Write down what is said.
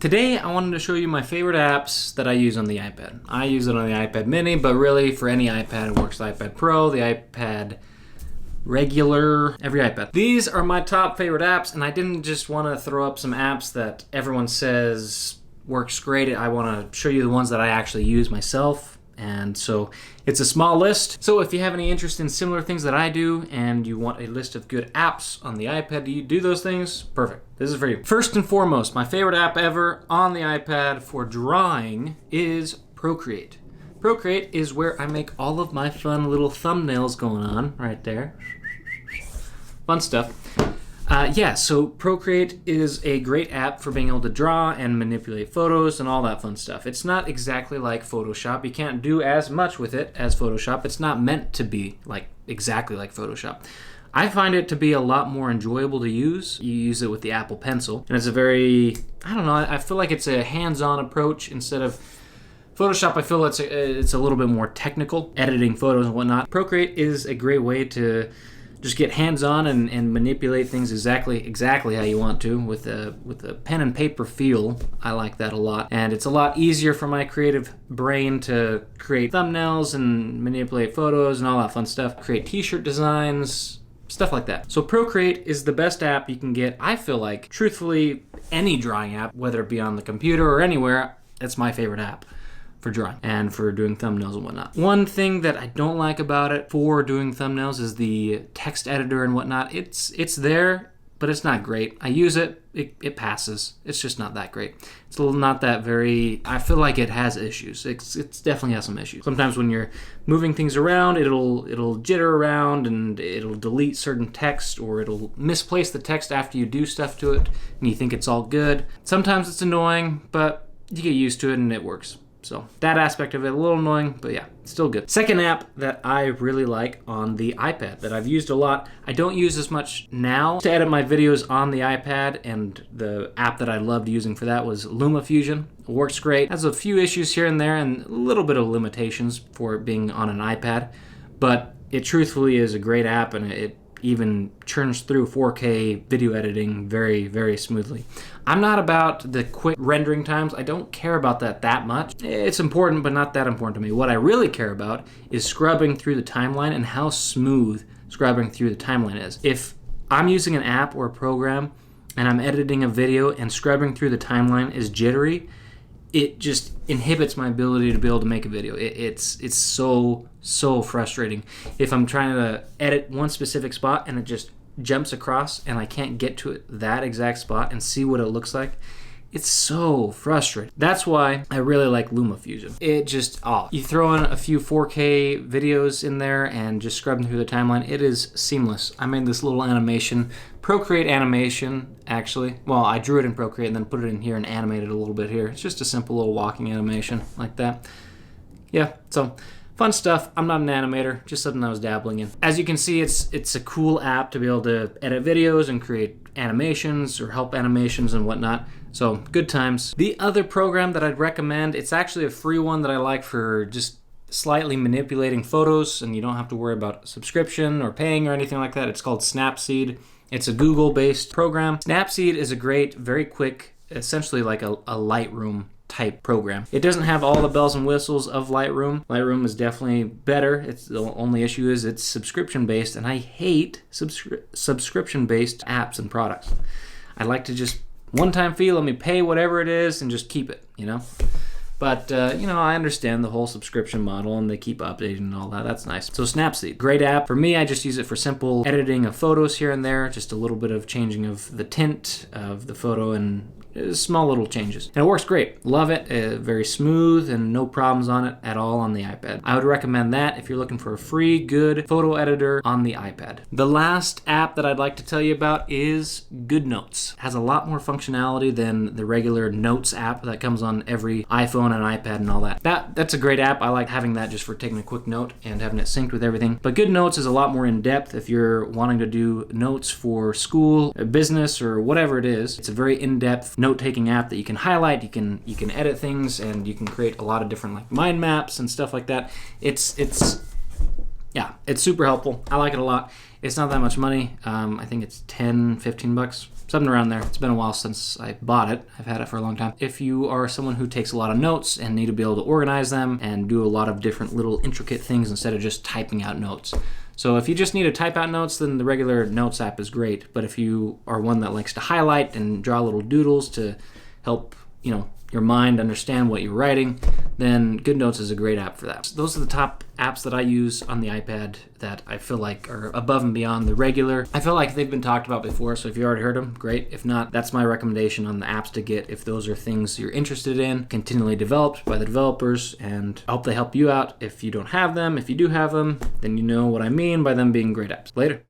Today I wanted to show you my favorite apps that I use on the iPad. I use it on the iPad mini, but really for any iPad, it works the iPad Pro, the iPad regular, every iPad. These are my top favorite apps, and I didn't just want to throw up some apps that everyone says works great. I want to show you the ones that I actually use myself. And so it's a small list. So if you have any interest in similar things that I do and you want a list of good apps on the iPad, do you do those things? Perfect. This is for you. First and foremost, my favorite app ever on the iPad for drawing is Procreate. Procreate is where I make all of my fun little thumbnails going on right there. Fun stuff. So Procreate is a great app for being able to draw and manipulate photos and all that fun stuff. It's not exactly like Photoshop. You can't do as much with it as Photoshop. It's not meant to be exactly like Photoshop. I find it to be a lot more enjoyable to use. You use it with the Apple Pencil, and it's a very, I feel like it's a hands-on approach instead of Photoshop. I feel it's a little bit more technical, editing photos and whatnot. Procreate is a great way to just get hands-on and manipulate things exactly how you want to with a pen and paper feel. I like that a lot. And it's a lot easier for my creative brain to create thumbnails and manipulate photos and all that fun stuff. Create t-shirt designs, stuff like that. So Procreate is the best app you can get. I feel like, truthfully, any drawing app, whether it be on the computer or anywhere, it's my favorite app for drawing and for doing thumbnails and whatnot. One thing that I don't like about it for doing thumbnails is the text editor and whatnot. It's there, but it's not great. I use it, it passes. It's just not that great. It's not that very, I feel like it has issues. It's definitely has some issues. Sometimes when you're moving things around, it'll jitter around and it'll delete certain text, or it'll misplace the text after you do stuff to it and you think it's all good. Sometimes it's annoying, but you get used to it and it works. So that aspect of it, a little annoying, but yeah, still good. Second app that I really like on the iPad that I've used a lot, I don't use as much now to edit my videos on the iPad, and the app that I loved using for that was LumaFusion. It works great. Has a few issues here and there and a little bit of limitations for it being on an iPad, but it truthfully is a great app, and it even churns through 4K video editing very, very smoothly. I'm not about the quick rendering times. I don't care about that much. It's important, but not that important to me. What I really care about is scrubbing through the timeline and how smooth scrubbing through the timeline is. If I'm using an app or a program and I'm editing a video and scrubbing through the timeline is jittery, it just inhibits my ability to be able to make a video. It's so frustrating. If I'm trying to edit one specific spot and it just jumps across and I can't get to that exact spot and see what it looks like, it's so frustrating. That's why I really like LumaFusion. It just, you throw in a few 4K videos in there and just scrubbing through the timeline, it is seamless. I made this little animation, Procreate animation, actually. Well, I drew it in Procreate and then put it in here and animated a little bit here. It's just a simple little walking animation like that. Yeah, so fun stuff. I'm not an animator, just something I was dabbling in. As you can see, it's a cool app to be able to edit videos and create animations or help animations and whatnot. So good times. The other program that I'd recommend, it's actually a free one that I like for just slightly manipulating photos, and you don't have to worry about subscription or paying or anything like that. It's called Snapseed. It's a Google-based program. Snapseed is a great, very quick, essentially like a Lightroom type program. It doesn't have all the bells and whistles of Lightroom. Lightroom is definitely better. The only issue is it's subscription-based, and I hate subscription-based apps and products. I like to just one-time fee, let me pay whatever it is and just keep it, But, I understand the whole subscription model and they keep updating and all that. That's nice. So Snapseed, great app. For me, I just use it for simple editing of photos here and there, just a little bit of changing of the tint of the photo and small little changes. And it works great. Love it. Very smooth and no problems on it at all on the iPad. I would recommend that if you're looking for a free, good photo editor on the iPad. The last app that I'd like to tell you about is GoodNotes. It has a lot more functionality than the regular Notes app that comes on every iPhone and iPad and all that. That's a great app. I like having that just for taking a quick note and having it synced with everything. But GoodNotes is a lot more in-depth if you're wanting to do notes for school, business, or whatever it is. It's a very in-depth note-taking app that you can highlight, you can edit things, and you can create a lot of different mind maps and stuff like that. It's super helpful. I like it a lot. It's not that much money. I think it's 10, 15 bucks, something around there. It's been a while since I bought it. I've had it for a long time. If you are someone who takes a lot of notes and need to be able to organize them and do a lot of different little intricate things instead of just typing out notes. So if you just need to type out notes, then the regular Notes app is great. But if you are one that likes to highlight and draw little doodles to help, your mind understand what you're writing, then GoodNotes is a great app for that. Those are the top apps that I use on the iPad that I feel like are above and beyond the regular. I feel like they've been talked about before, so if you already heard them, great. If not, that's my recommendation on the apps to get if those are things you're interested in, continually developed by the developers, and I hope they help you out if you don't have them. If you do have them, then you know what I mean by them being great apps. Later.